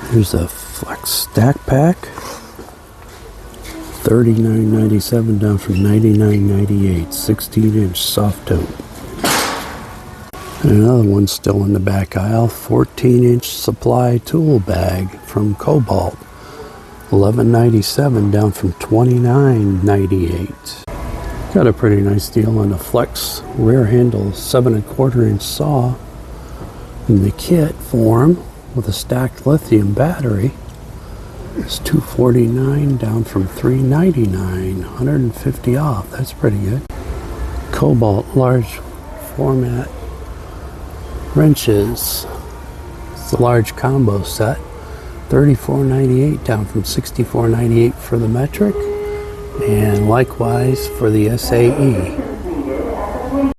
Here's a Flex Stack Pack. $39.97 down from $99.98. 16-inch soft tote. And another one still in the back aisle. 14-inch supply tool bag from Kobalt. $11.97 down from $29.98. Got a pretty nice deal on the Flex rear handle 7¼ saw in the kit form with a stacked lithium battery. It's $249 down from $399, $150 off. That's pretty good. Kobalt large format wrenches. It's a large combo set. $34.98 down from $64.98 for the metric, and likewise for the SAE.